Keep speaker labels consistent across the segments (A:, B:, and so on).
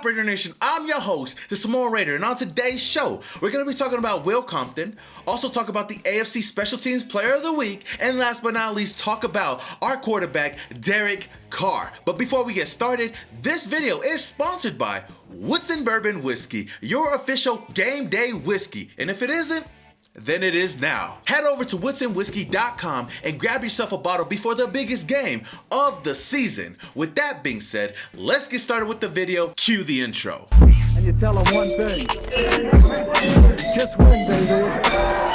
A: Raidernation? I'm your host, the Samoan Raider, and on today's show, we're going to be talking about Will Compton, also talk about the AFC Special Teams Player of the Week, and last but not least, talk about our quarterback, Derek Carr. But before we get started, this video is sponsored by WOODSON Bourbon Whiskey, your official game day whiskey. And if it isn't, then it is now. Head over to woodsonwhiskey.com and grab yourself a bottle before the biggest game of the season. With that being said, let's get started with the video. Cue the intro.
B: And you tell them one thing. Just win, baby.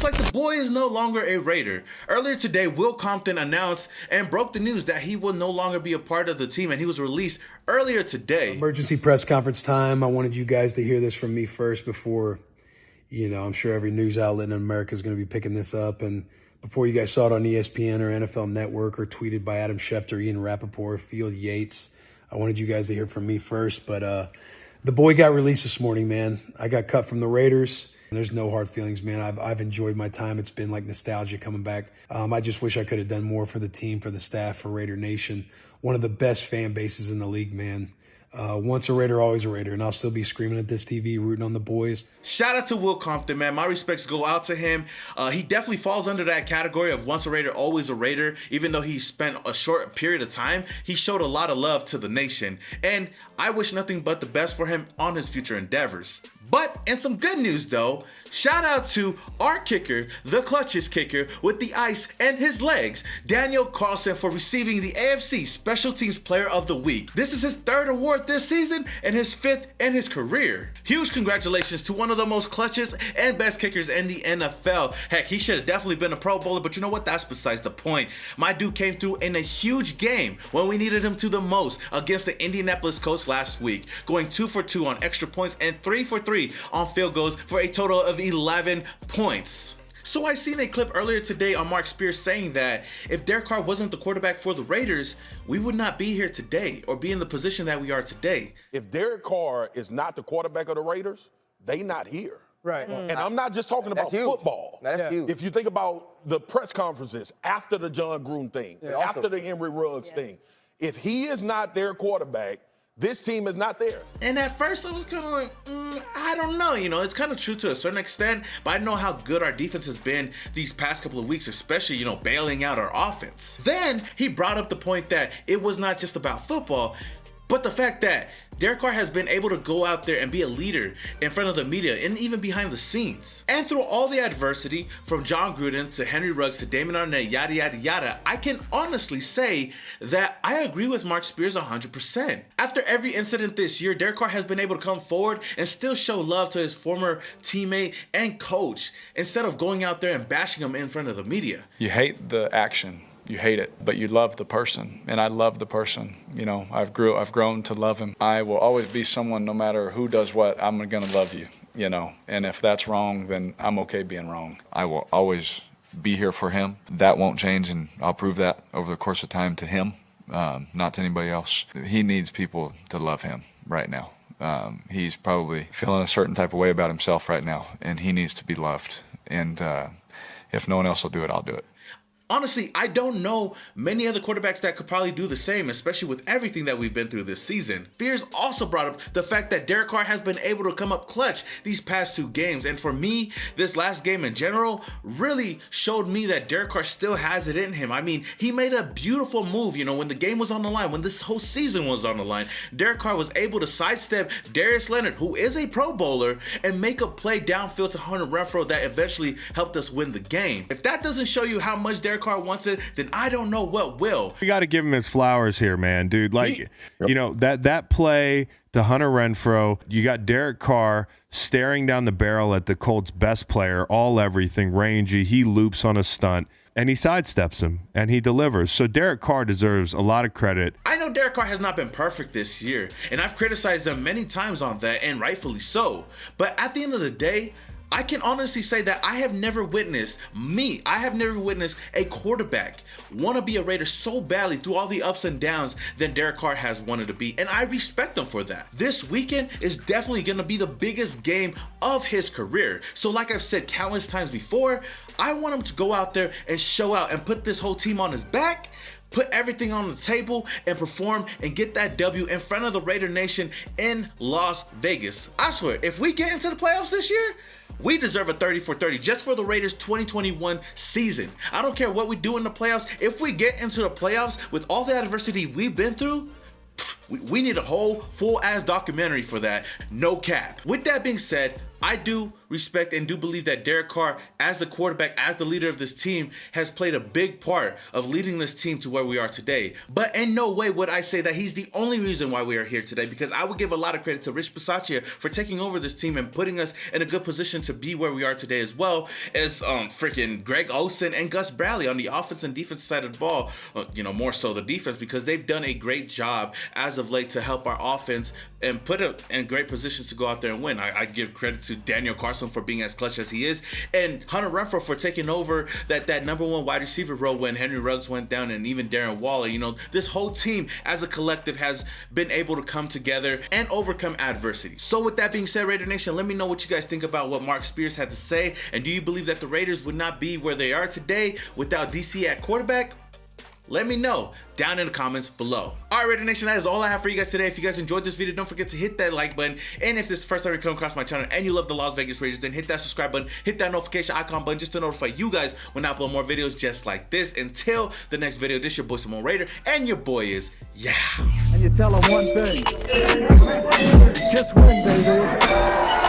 A: Like the boy is no longer a Raider. Earlier today, Will Compton announced and broke the news that he will no longer be a part of the team, and he was released earlier today.
C: Emergency press conference time. I wanted you guys to hear this from me first before, I'm sure every news outlet in America is going to be picking this up, and before you guys saw it on ESPN or NFL Network or tweeted by Adam Schefter, Ian Rappaport, Field Yates. I wanted you guys to hear from me first, but the boy got released this morning, man. I got cut from the Raiders. There's no hard feelings, man. I've enjoyed my time. It's been like nostalgia coming back. I just wish I could have done more for the team, for the staff, for Raidernation. One of the best fan bases in the league, man. Once a Raider, always a Raider, and I'll still be screaming at this TV, rooting on the boys.
A: Shout out to Will Compton, man. My respects go out to him. He definitely falls under that category of once a Raider, always a Raider. Even though he spent a short period of time, he showed a lot of love to the nation. And I wish nothing but the best for him on his future endeavors. But in some good news though, shout out to our kicker, the clutchest kicker with the ice and his legs, Daniel Carlson, for receiving the AFC Special Teams Player of the Week. This is his third award this season and his fifth in his career. Huge congratulations to one of the most clutchest and best kickers in the NFL. Heck, he should have definitely been a Pro Bowler, but you know what? That's besides the point. My dude came through in a huge game when we needed him to the most against the Indianapolis Colts last week, going 2 for 2 on extra points and 3 for 3 on field goals for a total of 11 points. So I seen a clip earlier today on Mark Spears saying that if Derek Carr wasn't the quarterback for the Raiders, we would not be here today or be in the position that we are today.
D: If Derek Carr is not the quarterback of the Raiders, they not here.
B: Right.
D: And I'm not just talking about football.
E: That's huge.
D: If you think about the press conferences after the John Gruden thing, after the Henry Ruggs thing, if he is not their quarterback, this team is not there.
A: And at first I was kind of like, I don't know, it's kind of true to a certain extent, but I know how good our defense has been these past couple of weeks, especially, bailing out our offense. Then he brought up the point that it was not just about football, but the fact that Derek Carr has been able to go out there and be a leader in front of the media and even behind the scenes. And through all the adversity, from John Gruden to Henry Ruggs to Damon Arnett, yada, yada, yada, I can honestly say that I agree with Mark Spears 100%. After every incident this year, Derek Carr has been able to come forward and still show love to his former teammate and coach instead of going out there and bashing him in front of the media.
F: You hate the action. You hate it, but you love the person, and I love the person. I've grown to love him. I will always be someone, no matter who does what, I'm gonna love you, and if that's wrong, then I'm okay being wrong.
G: I will always be here for him. That won't change, and I'll prove that over the course of time to him, not to anybody else. He needs people to love him right now. He's probably feeling a certain type of way about himself right now, and he needs to be loved. And if no one else will do it, I'll do it.
A: Honestly, I don't know many other quarterbacks that could probably do the same, especially with everything that we've been through this season. Spears also brought up the fact that Derek Carr has been able to come up clutch these past 2 games. And for me, this last game in general really showed me that Derek Carr still has it in him. I mean, he made a beautiful move, when the game was on the line, when this whole season was on the line. Derek Carr was able to sidestep Darius Leonard, who is a Pro Bowler, and make a play downfield to Hunter Renfrow that eventually helped us win the game. If that doesn't show you how much Derek Carr wants it, then I don't know what will.
H: You got to give him his flowers here, man, dude. Like, that play to Hunter Renfrow, you got Derek Carr staring down the barrel at the Colts' best player, all everything, rangy. He loops on a stunt, and he sidesteps him, and he delivers. So Derek Carr deserves a lot of credit.
A: I know Derek Carr has not been perfect this year, and I've criticized him many times on that, and rightfully so. But at the end of the day, I can honestly say that I have never witnessed a quarterback want to be a Raider so badly through all the ups and downs than Derek Carr has wanted to be, and I respect him for that. This weekend is definitely going to be the biggest game of his career. So like I've said countless times before, I want him to go out there and show out and put this whole team on his back, put everything on the table and perform and get that W in front of the Raider Nation in Las Vegas. I swear, if we get into the playoffs this year, we deserve a 30 for 30 just for the Raiders 2021 season. I don't care what we do in the playoffs. If we get into the playoffs with all the adversity we've been through, we need a whole full-ass documentary for that, no cap. With that being said, I do respect and do believe that Derek Carr, as the quarterback, as the leader of this team, has played a big part of leading this team to where we are today. But in no way would I say that he's the only reason why we are here today, because I would give a lot of credit to Rich Bisaccia for taking over this team and putting us in a good position to be where we are today, as well as freaking Greg Olsen and Gus Bradley on the offense and defense side of the ball. More so the defense, because they've done a great job as of late to help our offense and put it in great positions to go out there and win. I give credit to Daniel Carlson for being as clutch as he is, and Hunter Renfrow for taking over that number one wide receiver role when Henry Ruggs went down, and even Darren Waller. This whole team as a collective has been able to come together and overcome adversity. So with that being said, Raider Nation, let me know what you guys think about what Mark Spears had to say, and do you believe that the Raiders would not be where they are today without DC at quarterback? Let me know down in the comments below. All right, Raider Nation, that is all I have for you guys today. If you guys enjoyed this video, don't forget to hit that like button. And if this is the first time you come across my channel and you love the Las Vegas Raiders, then hit that subscribe button, hit that notification icon button just to notify you guys when I upload more videos just like this. Until the next video, this is your boy Simone Raider, and your boy is, yeah.
B: And you tell them one thing. Just win, baby.